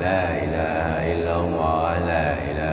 La ilaha illallah, la ilaha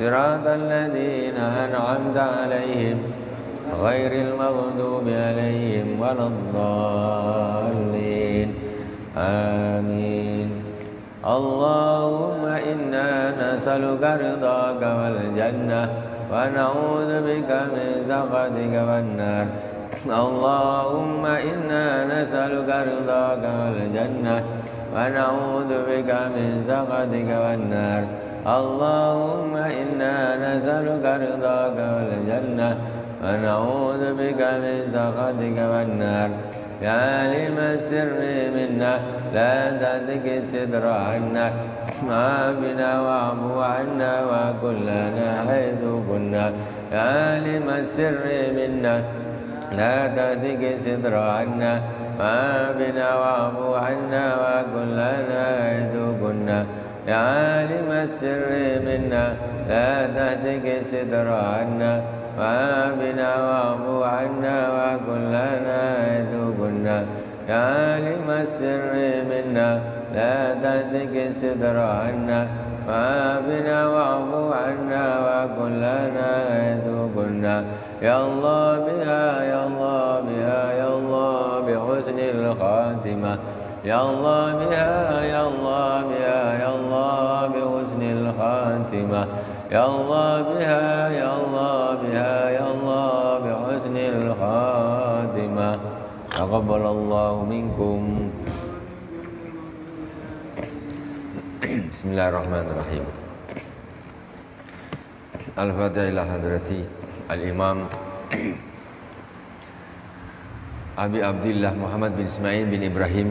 صراط الذين أنعمت عليهم غير المغضوب عليهم ولا الضالين آمين. اللهم إنا نسألك رضاك والجنة ونعوذ بك من سخطك والنار. اللهم إنا نسألك رضاك والجنة ونعوذ بك من سخطك والنار. اللهم إنا نسألك رضاك والجنة ونعوذ بك من سخطك والنار. يا عالم السر منا لا تهتك الستر عنا عافنا واعف عنا وكلنا حيث كنا. يا عالم السر منا لا تهتك الستر عنا عافنا واعف عنا وكلنا حيث كنا. يا عالم السر منا لا تهتك الستر عنا وعافنا واعف عنا وكلنا حيث كنا. يا عالم السر منا لا تهتك الستر عنا وعافنا واعف عنا وكلنا حيث كنا. يا الله بها يا الله بها يا الله بحسن الخاتمة. يا الله بها يا الله بها يا الله بحسن الخاتمة. يا الله بها يا الله بها يا الله بحسن الخاتمة. تقبل الله منكم. بسم الله الرحمن الرحيم. الفاتحة إلى حضرتي الإمام أبي عبد الله محمد بن إسماعيل بن إبراهيم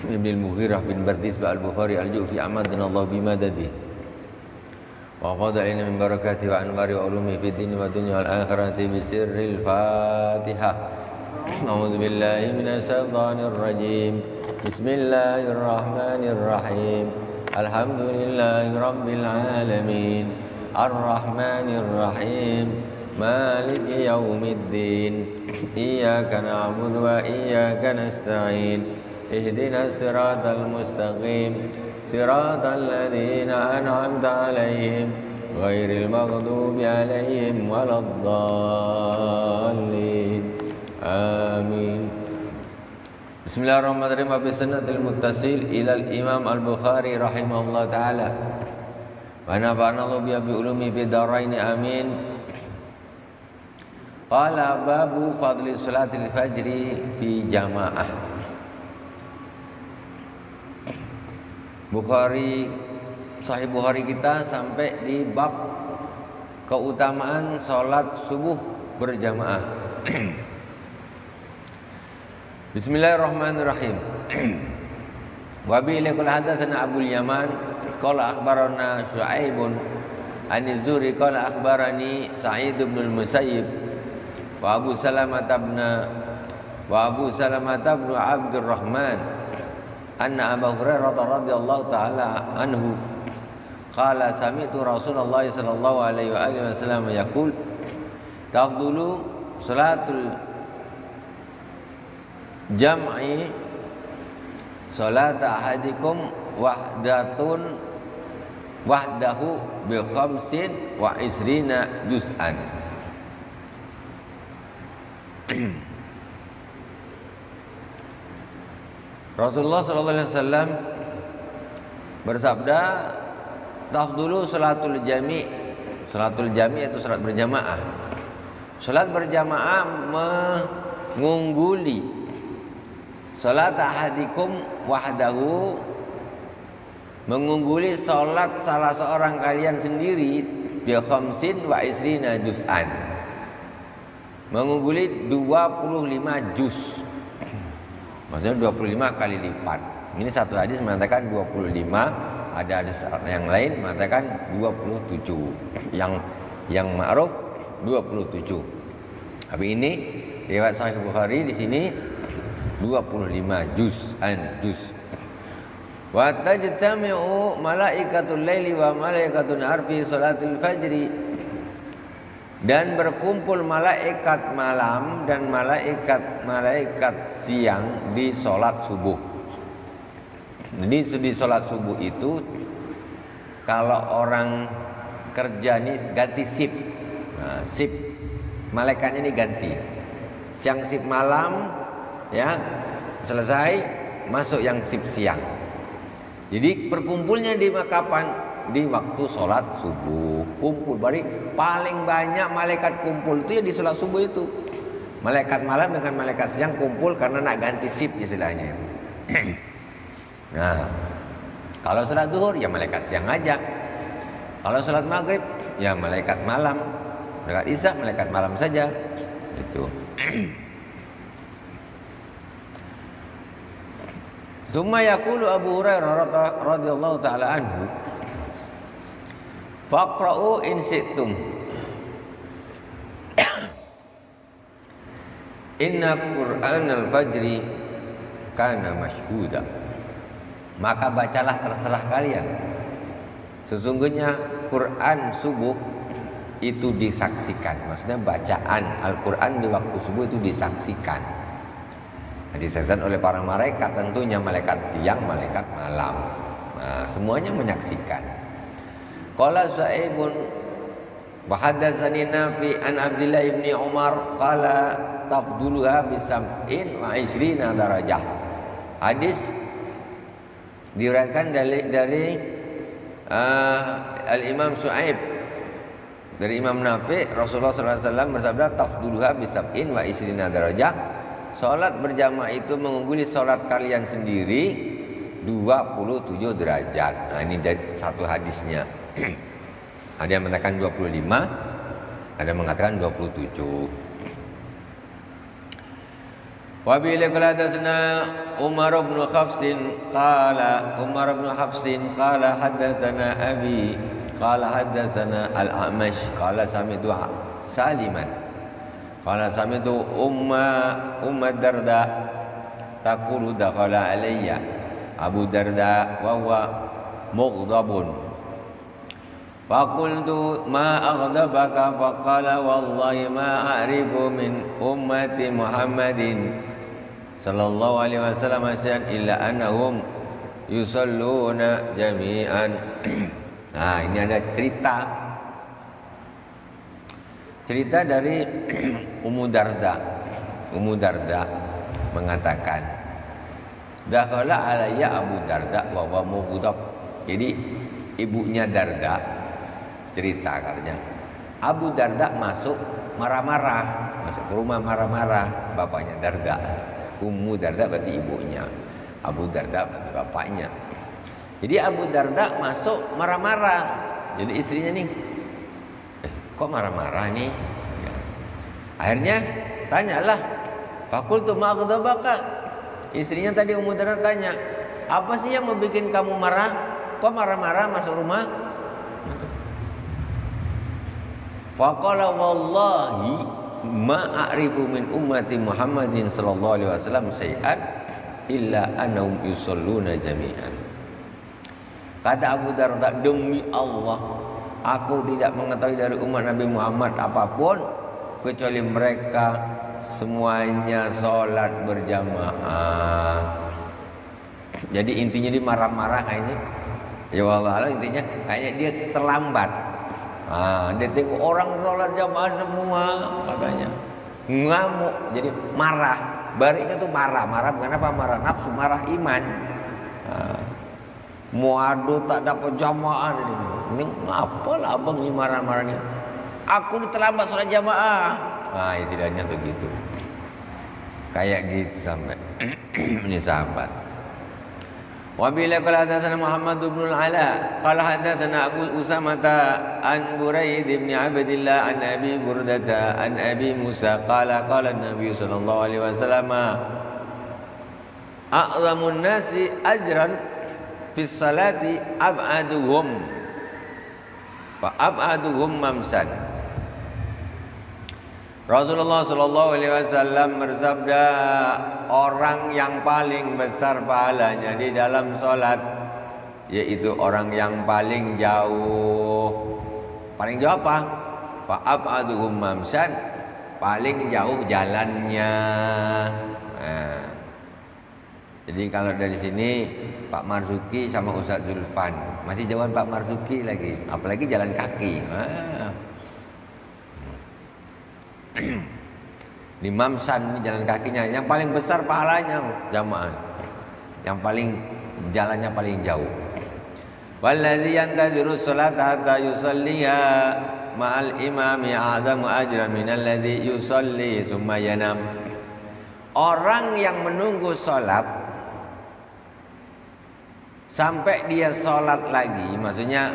بن المغيرة بن برديس البخاري الجوفي أمدنا الله بمدده وقضى علينا من بركاته وأنوار وعلومه في الدين والدنيا والآخرة بسر الفاتحة. أعوذ بالله من الشيطان الرجيم. بسم الله الرحمن الرحيم. الحمد لله رب العالمين الرحمن الرحيم مالك يوم الدين إياك نعبد وإياك نستعين اهدنا الصراط المستقيم صراط الذين أنعمت عليهم غير المغضوب عليهم ولا الضالين آمين. Bismillahirrahmanirrahim. Bisnatil muttasil ilal Imam Al-Bukhari rahimahullah ta'ala wa nafa'ana Allah bi ulumi fid dharain amin. Qala babu fadli salatil fajri fi jamaah. Bukhari, Sahih Bukhari kita sampai di bab keutamaan salat subuh berjamaah. Bismillahirrahmanirrahim. Wa bi ilaqul hadatsana Abdul Yaman qala akhbarana Syu'aibun an Az-Zuhri qala akhbarani Sa'id bin al-Musayyib wa Abu Salamah bin Abdurrahman anna Abu Hurairah radhiyallahu ta'ala anhu qala sami'tu Rasulullah sallallahu alaihi wa alihi wasallam yaqul tafdulu salatul jam'i salat ahadikum wahdahu bi khamsin wa isrina juz'an. Rasulullah sallallahu alaihi wasallam bersabda, tafdulu salatul jami'. Salatul jami' itu salat berjamaah. Salat berjamaah mengungguli salat ahadikum wahdahu, mengungguli salat salah seorang kalian sendiri bi khamsin wa isrina juz'an, mengungguli 25 juz, maksudnya 25 kali lipat. Ini satu hadis mengatakan 25, ada yang lain mengatakan 27, yang ma'ruf 27. Tapi ini riwayat Sahih Bukhari di sini 25 juz'an. Wa tajtami'u malaikatul laili wa malaikatul arfi salatul fajri, dan berkumpul malaikat malam dan malaikat siang di salat subuh. Jadi di salat subuh itu kalau orang kerja ini ganti sip. Nah, sip malaikatnya ini ganti. Siang sip malam, ya selesai masuk yang sip siang. Jadi berkumpulnya di kapan? Di waktu sholat subuh. Kumpul bari paling banyak malaikat kumpul itu ya di sholat subuh itu. Malaikat malam dengan malaikat siang kumpul karena nak ganti sip istilahnya. Nah, kalau sholat duhur ya malaikat siang aja. Kalau sholat maghrib ya malaikat malam. Malaikat isya malaikat malam saja. Itu. Summa yaqulu Abu Hurairah radhiyallahu taala anhu, faqra'u in syi'tum inna Qur'anal fajri kana mashhuda. Maka bacalah terserah kalian. Sesungguhnya Quran subuh itu disaksikan. Maksudnya bacaan Al-Quran di waktu subuh itu disaksikan. Disaksikan oleh para malaikat, tentunya malaikat siang, malaikat malam. Nah, semuanya menyaksikan. Qala Sa'ibun wa haddatsani Nafi an Abdullah bin Umar qala tafduluha bi sab'in wa 20 darajah. Hadis diriwayatkan dari Al-Imam Su'aib dari Imam Nafi, Rasulullah SAW bersabda tafduluha bi sab'in wa 20 darajah. Salat berjamaah itu mengungguli salat kalian sendiri 27 derajat. Nah, ini dari satu hadisnya. Ada yang mengatakan 25, ada yang mengatakan 27. Wa bi hadatsana Umar bin Hafs qala hadatsana Abi qala hadatsana Al-A'mash qala sami'tu Saliman qala sami'tu Umma Darda taqulu dakhala alayya Abu Darda wa huwa mughdabun faqultu ma aghdabaka faqala wallahi ma a'rifu min ummati Muhammadin sallallahu alaihi wasallam syai'an illa annahum yusalluna jami'an. Nah, ini ada cerita dari Ummu Darda. Ummu Darda mengatakan, dakhala alayya Abu Darda wa huwa mughdab. Jadi ibunya Darda cerita katanya, Abu Darda masuk marah-marah, masuk ke rumah marah-marah, bapaknya Darda. Ummu Darda berarti ibunya, Abu Darda berarti bapaknya. Jadi Abu Darda masuk marah-marah. Jadi istrinya nih, kok marah-marah nih? Ya. Akhirnya tanyalah, fakultu ma aghdabaka. Istrinya tadi Ummu Darda tanya, apa sih yang membuat kamu marah? Kok marah-marah masuk rumah? Faqala wallahi ma a'rifu min ummati Muhammadin sallallahu alaihi wasallam syai'an illa annahum yusalluna jami'an. Kata Abu Darda, demi Allah, aku tidak mengetahui dari umat Nabi Muhammad apapun kecuali mereka semuanya sholat berjamaah. Jadi intinya dia marah-marah kayaknya. Ya Allah, intinya kayaknya dia terlambat. Dia tengok orang sholat jamaah semua, katanya ngamuk, jadi marah. Baliknya tuh marah bukan apa, marah nafsu, marah iman. Muadu tak dapat jamaah, ini apa lah abang ini marah-marahnya? Aku ini terlambat sholat jamaah. Istilahnya tuh gitu, kayak gitu sampai ini sahabat. Wabila qala hadatsana Muhammad bin Al-Ala qala hadatsana Abu Usamah an Buraid bin Abdillah an Abi Burdata an Abi Musa qala Nabi sallallahu alaihi wasallam a'zamun nasi ajran fi salati ab'aduhum fa ab'aduhum mamsan. Rasulullah sallallahu alaihi wasallam bersabda, orang yang paling besar pahalanya di dalam salat yaitu orang yang paling jauh. Paling jauh apa? Fa ab'aduhum mamsan, paling jauh jalannya. Jadi kalau dari sini Pak Marzuki sama Ustadz Zulfan masih jauhan Pak Marzuki lagi, apalagi jalan kaki. Di Mamsan jalan kakinya yang paling besar pahalanya jamaah, yang paling jalannya paling jauh. Walladzi yantaziru sholata hatta yusalliha ma'al imami a'zamu ajran minalladzi yusalli tsumma yanam. Orang yang menunggu sholat sampai dia sholat lagi, maksudnya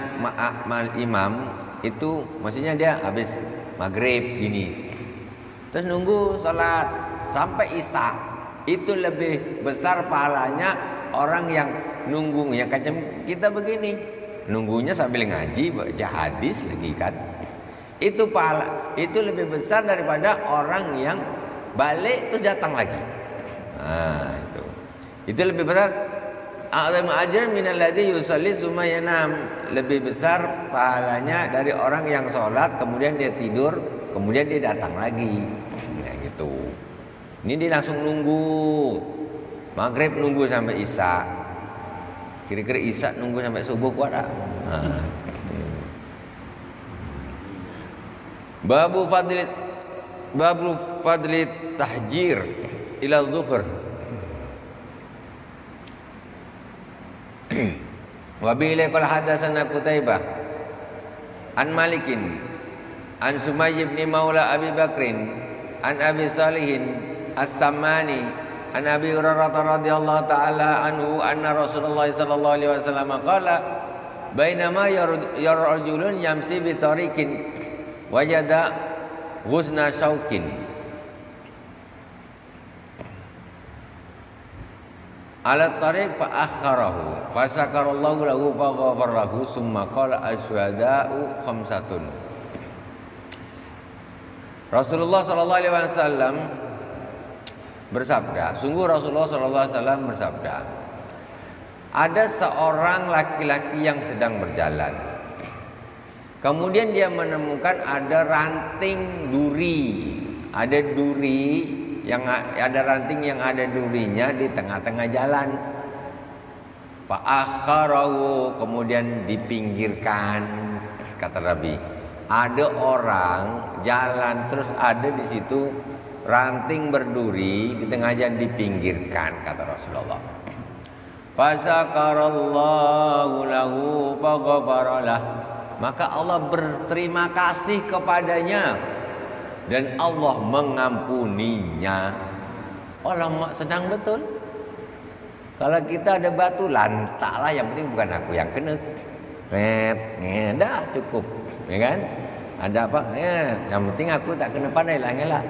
imam itu maksudnya dia habis maghrib gini, terus nunggu sholat sampai isya, itu lebih besar pahalanya orang yang nunggu, yang macam kita begini, nunggunya sambil ngaji baca hadis lagi kan, itu pahala, itu lebih besar daripada orang yang balik terus datang lagi. Nah itu lebih besar. A'zamu ajran minalladzi yusalli tsumma yanam, lebih besar pahalanya dari orang yang sholat kemudian dia tidur kemudian dia datang lagi. Ya gitu. Ini dia langsung nunggu maghrib, nunggu sampai isya, kira-kira isya nunggu sampai subuh kuat tak? Babu fadli tahjir ila dhuhr. Wa bi ilaqal hadatsana Qutaibah an Malikin an Sumayy bin Maula Abi Bakrin an Abi Salihin As-Samani an Abi Hurairah radhiyallahu taala anhu anna Rasulullah sallallahu alaihi wasallam qala bainama yarjulun yamsi bi tariqin wajada ghusna syaukin ala tariq fa akharahu fa sakarallahu lahu fa ghafara lahu summa qala asyhada'u khamsatun. Rasulullah sallallahu alaihi wasallam bersabda, sungguh Rasulullah sallallahu alaihi wasallam bersabda, ada seorang laki-laki yang sedang berjalan, kemudian dia menemukan ada ranting duri, ada duri yang ada ranting yang ada durinya di tengah-tengah jalan. Fa akharahu, kemudian dipinggirkan, kata Nabi. Ada orang jalan terus ada di situ ranting berduri di tengah jalan, dipinggirkan, kata Rasulullah. Fa sakarallahu lahu fa ghafaralah, maka Allah berterima kasih kepadanya dan Allah mengampuninya. Alamak, senang betul. Kalau kita ada batu, lantaklah, yang penting bukan aku yang kena. Dah cukup, ya kan? Ada apa? Yang penting aku tak kena pandai lah, ngelak.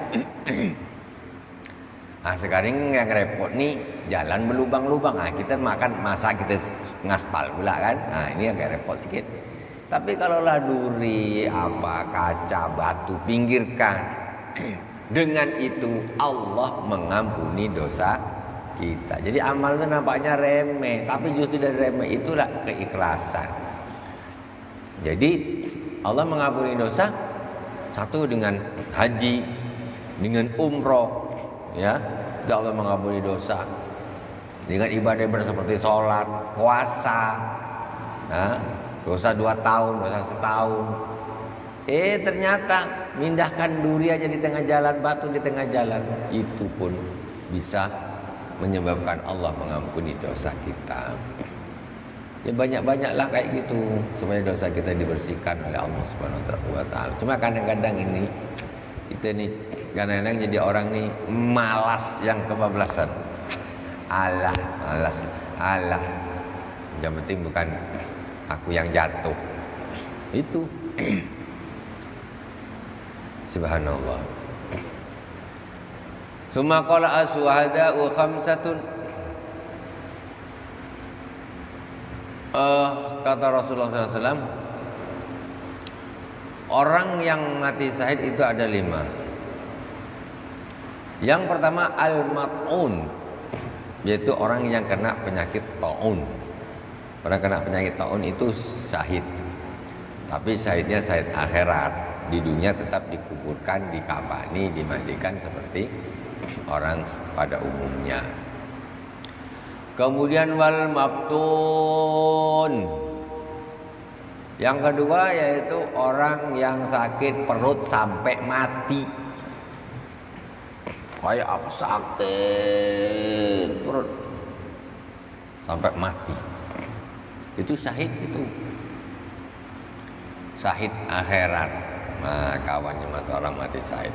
Sekarang yang repot nih, jalan berlubang-lubang. Kita makan, masa kita ngaspal pula kan? Ini agak repot sedikit. Tapi kalaulah duri, kaca, batu, pinggirkan. Dengan itu Allah mengampuni dosa kita. Jadi amal itu nampaknya remeh, tapi justru dari remeh itulah keikhlasan. Jadi Allah mengampuni dosa satu dengan haji, dengan umroh, ya. Allah mengampuni dosa dengan ibadah seperti sholat, puasa, dosa 2 tahun, dosa setahun. Ternyata mindahkan duri aja di tengah jalan, batu di tengah jalan, itu pun bisa menyebabkan Allah mengampuni dosa kita. Ya banyak-banyaklah kayak gitu supaya dosa kita dibersihkan oleh Allah Subhanahu wa taala. Cuma kadang-kadang ini kita nih kadang-kadang jadi orang nih malas yang kebablasan. Alah. Yang penting bukan aku yang jatuh. Itu. Subhanallah. Summa qala aswahada'u khamsatun. Kata Rasulullah SAW, orang yang mati syahid itu ada 5. Yang pertama al-mat'un, yaitu orang yang kena penyakit taun. Orang kena penyakit taun itu syahid, tapi syahidnya syahid akhirat. Di dunia tetap dikuburkan, dikafani, dimandikan seperti orang pada umumnya. Kemudian wal mabtun. Yang kedua yaitu orang yang sakit perut sampai mati. Kayak apa sakit perut sampai mati. Itu syahid itu. Syahid akhirat. Nah, kawannya mati orang mati syahid.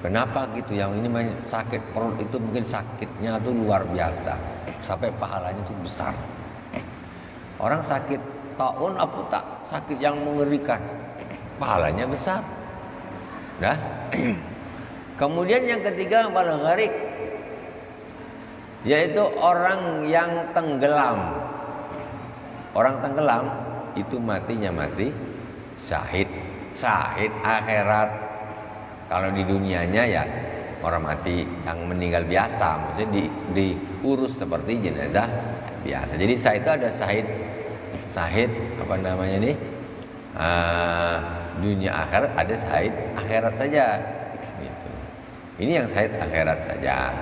Kenapa gitu? Yang ini sakit perut itu mungkin sakitnya tuh luar biasa. Sampai pahalanya itu besar. Orang sakit taun apa tak sakit yang mengerikan, pahalanya besar. Nah, kemudian yang ketiga wal gharik, yaitu orang yang tenggelam. Orang tenggelam itu matinya mati syahid, syahid akhirat. Kalau di dunianya ya orang mati yang meninggal biasa, maksudnya diurus seperti jenazah biasa. Jadi syahid itu ada syahid apa namanya ini dunia akhirat, ada syahid akhirat saja gitu. Ini yang syahid akhirat saja.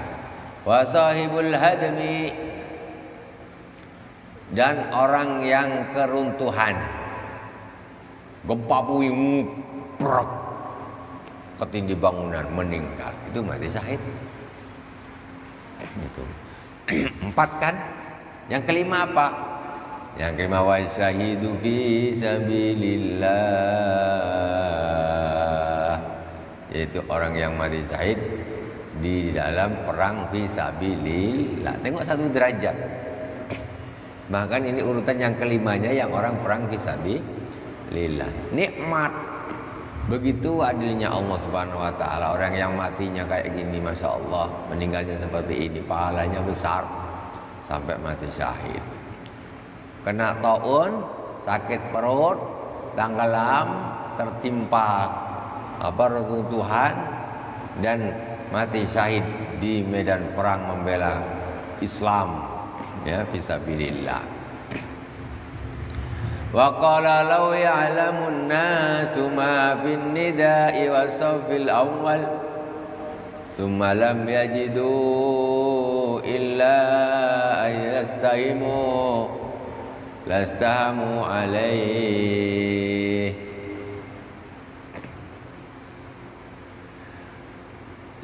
Wa sahibul hadmi, dan orang yang keruntuhan, gempa bumi prok ketindih bangunan meninggal, itu mati syahid gitu. 4 kan. Yang kelima apa? Yang kelima wa syahidu fi sabilillah, yaitu orang yang mati syahid di dalam perang fi sabilillah. Tengok 1 derajat. Bahkan ini urutan yang kelimanya yang orang perang fi sabilillah. Nikmat. Begitu adilnya Allah Subhanahu wa taala. Orang yang matinya kayak gini, Masya Allah, meninggalnya seperti ini, pahalanya besar sampai mati syahid. Kena taun, sakit perut, tenggelam, tertimpa reruntuhan, dan mati syahid di medan perang membela Islam, ya, fisabilillah. Wa qala law ya'lamun nasu ma fin nida'i wa safil awwal thumma lam yajidu illa ayastahimu lastahamu alaih.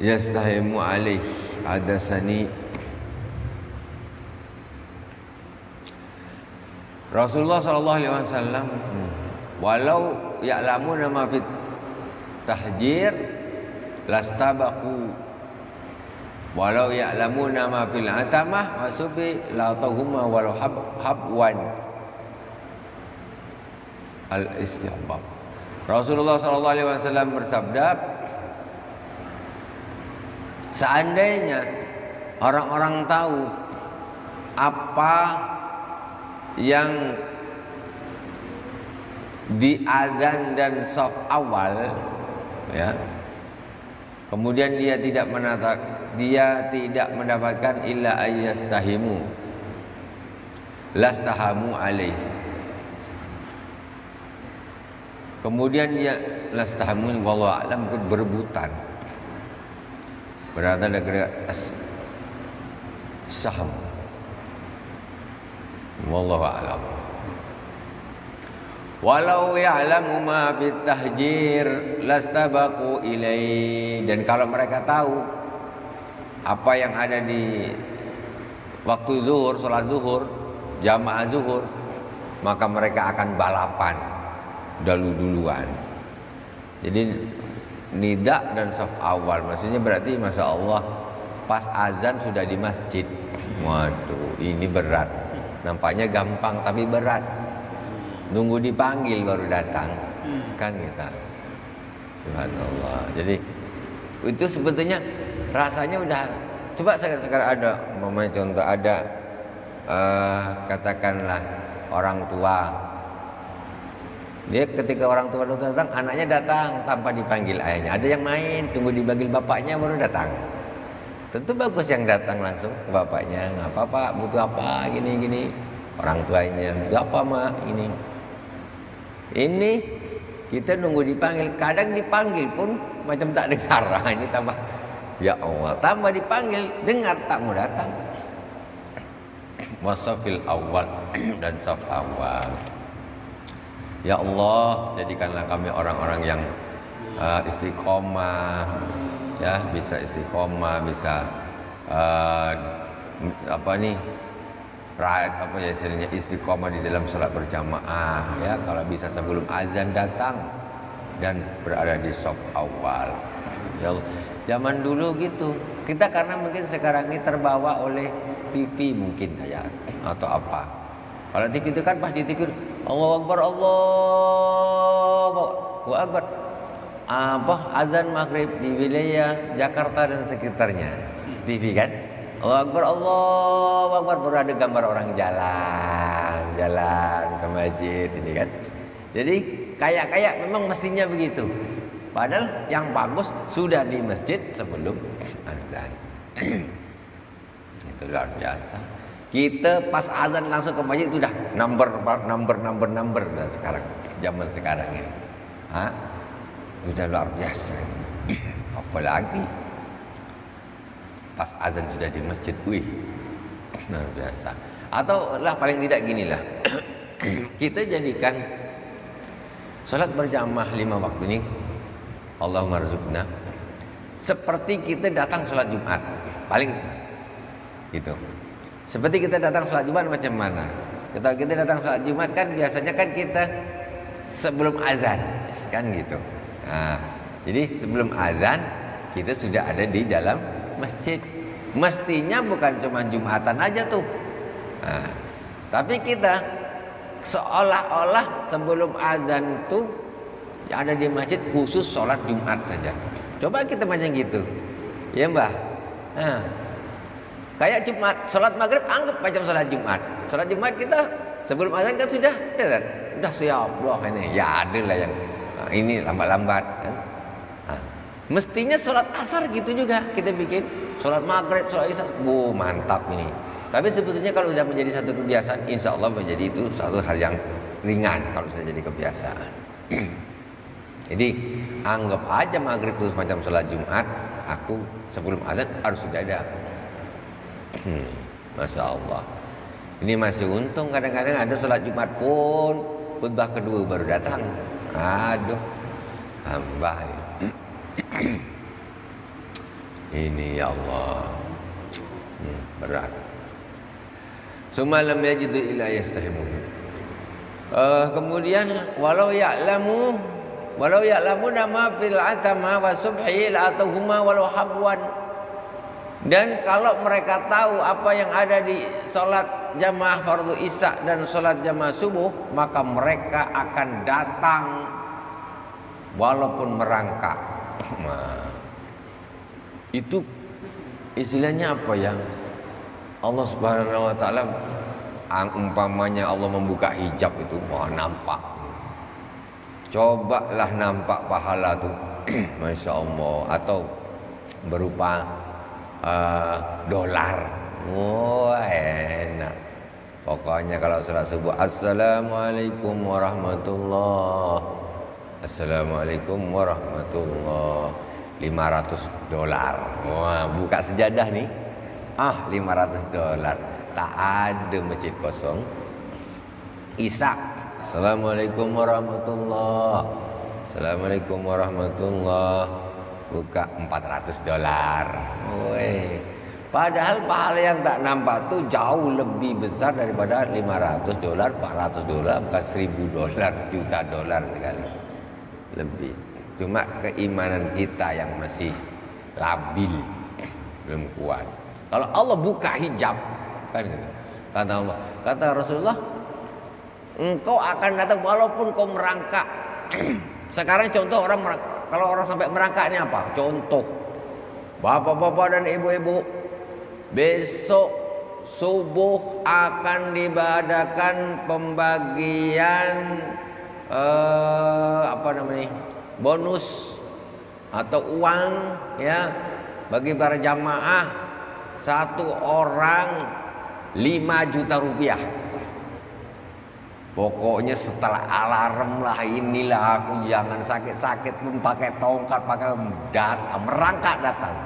Yastahimu alaih hadasani Rasulullah sallallahu alaihi wasallam, walau ya'lamuna ma fit tahjir lastabaqu, walau ya'lamuna ma fil atamah masubi la tahuma walau habwan al istihbab. Rasulullah sallallahu alaihi wasallam bersabda, seandainya orang-orang tahu apa yang di adzan dan shaf awal, ya, kemudian dia tidak mendapatkan illa ayyastahimu lastahamu alaih, kemudian dia lastahamu wallahu a'lam berebutan, berarti ada saham, wallahu a'lam. Walau ya'lamu ma fit tahjir lastabaqu ilai, dan kalau mereka tahu apa yang ada di waktu zuhur, salat zuhur, jamaah zuhur, maka mereka akan balapan duluan. Jadi nida dan shaf awal maksudnya berarti Masya Allah pas azan sudah di masjid. Waduh, ini berat. Nampaknya gampang tapi berat. Nunggu dipanggil baru datang. Kan kita. Subhanallah. Jadi itu sebetulnya rasanya udah, coba sekarang ada contoh ada katakanlah orang tua. Dia ketika orang tua datang, anaknya datang tanpa dipanggil ayahnya. Ada yang main, tunggu dipanggil bapaknya baru datang. Tentu bagus yang datang langsung ke bapaknya. Nggak apa-apa, butuh apa, gini-gini. Orang tuanya, butuh apa mak, ini. Ini kita nunggu dipanggil. Kadang dipanggil pun macam tak dengar. Ini tambah, ya Allah, tambah dipanggil, dengar tak mau datang. wasafil awal dan saf awal. Ya Allah, jadikanlah kami orang-orang yang istiqomah, ya, bisa istiqomah, bisa istilahnya istiqomah di dalam sholat berjamaah, ya, kalau bisa sebelum azan datang dan berada di shaf awal. Ya Allah, zaman dulu gitu. Kita karena mungkin sekarang ini terbawa oleh TV mungkin ya, atau apa. Kalau TV itu kan pas di TV Allahu Akbar, Allahu Akbar. Azan maghrib di wilayah Jakarta dan sekitarnya. TV kan? Allahu Akbar, Allahu Akbar, baru ada gambar orang jalan ke masjid ini kan. Jadi kayak memang mestinya begitu. Padahal yang bagus sudah di masjid sebelum azan. Itu luar biasa. Kita pas azan langsung ke masjid itu udah number sekarang, zaman sekarang ini. Sudah luar biasa. Apalagi pas azan sudah di masjid, wih, luar biasa. Atau lah paling tidak ginilah. Kita jadikan salat berjamaah 5 waktu ini, Allahumma rzuqna, seperti kita datang salat Jumat. Paling gitu. Seperti kita datang salat Jumat macam mana? Kalau kita datang salat Jumat kan biasanya kan kita sebelum azan, kan gitu. Nah, jadi sebelum azan kita sudah ada di dalam masjid. Mestinya bukan cuma Jumatan aja tuh. Nah, tapi kita seolah-olah sebelum azan tuh yang ada di masjid khusus sholat Jumat saja. Coba kita macam gitu, ya Mbah. Nah, kayak Jumat, sholat maghrib anggap macam sholat Jumat. Sholat Jumat kita sebelum azan kan sudah siap loh ini. Ya ada lah yang ini lambat-lambat kan. Nah, mestinya sholat asar gitu juga kita bikin. Sholat maghrib, sholat isya, mantap ini. Tapi sebetulnya kalau sudah menjadi satu kebiasaan, insya Allah menjadi itu satu hal yang ringan kalau sudah jadi kebiasaan. Jadi anggap aja maghrib itu semacam sholat Jumat. Aku sebelum azan harus sudah ada. Masya Allah. Ini masih untung kadang-kadang ada sholat Jumat pun khutbah kedua baru datang. Aduh, tambah nih. Ini ya Allah, berat. Sumalam yajidu ila yastahimun. Kemudian walau ya'lamu nama fil atama wa subhi la'atuhuma walau habwan. Dan kalau mereka tahu apa yang ada di sholat jamaah fardu isya dan sholat jamaah subuh, maka mereka akan datang walaupun merangkak. Nah, itu istilahnya apa ya? Allah Subhanahu wa taala umpamanya Allah membuka hijab itu, nampak. Cobalah nampak pahala tuh. Masya Allah. Atau berupa dolar. Enak. Pokoknya kalau sholat subuh, Assalamualaikum warahmatullah, Assalamualaikum warahmatullah, $500. Wah, buka sejadah nih. $500. Tak ada masjid kosong. Isya, Assalamualaikum warahmatullah, Assalamualaikum warahmatullah, buka $400. Woi. Padahal pahala yang tak nampak tuh jauh lebih besar daripada $500, $400, bukan $1.000, $1 juta sekali. Lebih. Cuma keimanan kita yang masih labil, belum kuat. Kalau Allah buka hijab, kan gitu. Kata Allah, kata Rasulullah, engkau akan datang walaupun kau merangkak. Sekarang contoh orang kalau orang sampai merangkak ini apa? Contoh, bapak-bapak dan ibu-ibu, besok subuh akan diadakan pembagian bonus atau uang ya bagi para jamaah. Satu orang 5 juta rupiah. Pokoknya setelah alarm lah, inilah aku jangan sakit-sakit pun pakai tongkat, pakai data, merangkak datang.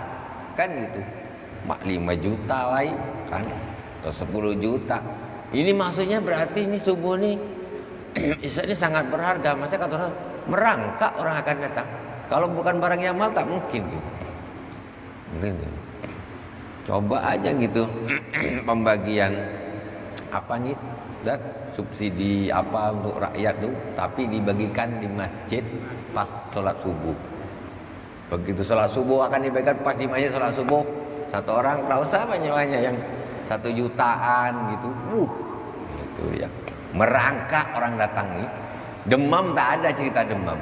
Kan gitu. 5 juta lah kan. atau 10 juta. Ini maksudnya berarti ini subuh nih ini sangat berharga. Masa kata orang merangkak orang akan datang. Kalau bukan barang yang mahal tak mungkin gitu. Mungkin gitu. Coba aja gitu pembagian apa nih dan subsidi apa untuk rakyat tuh, tapi dibagikan di masjid pas sholat subuh. Begitu sholat subuh akan dibagikan pas di masjid sholat subuh, satu orang tak usah banyak-banyak yang 1 jutaan gitu. Itu ya. Merangkak orang datang nih. Demam tak ada cerita demam.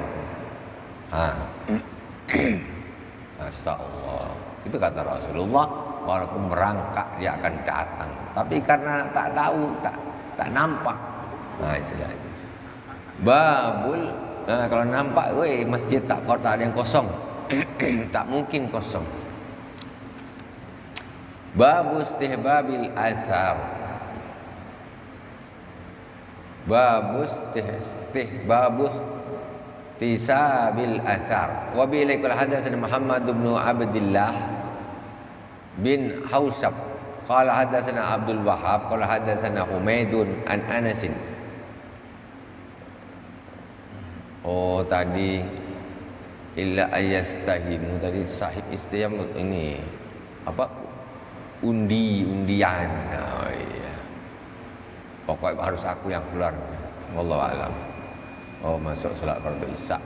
Masya Allah. Itu kata Rasulullah, walaupun merangkak dia akan datang. Tapi karena tak tahu, tak nampak. Nah istilahnya. Babul, kalau nampak, masjid tak ada yang kosong. Tak mungkin kosong. Babu istihbabil athar. Babu istihbabu tisabil athar. Wa bi ilaikul hadatsana Muhammad bin Abdullah bin Hausab qala hadatsana Abdul Wahhab qala hadatsana Humaidun an Anas. Oh tadi illa ayastahimu, tadi sahib istiham ini apa, undian. Oh iya, pokoknya harus aku yang keluar. Wallahu alam. Oh masuk salat fardu isya.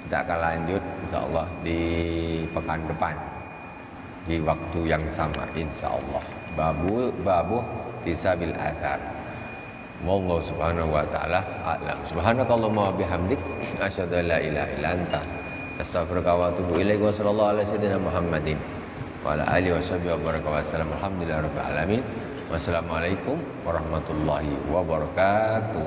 Kita akan lanjut insyaallah di pekan depan di waktu yang sama insyaallah. Babu tisabil athar. Wallahu subhanahu wa ta'ala a'lam. Subhanakallahumma wa bihamdik asyhadu an la ilaha illa anta astaghfiruka wa atubu ilaik. Wa sallallahu ala sayyidina Muhammadin wa ala alihi wa sahbihi wa baraka wa sallam. Alhamdulillahirabbil alamin. Wassalamualaikum warahmatullahi wabarakatuh.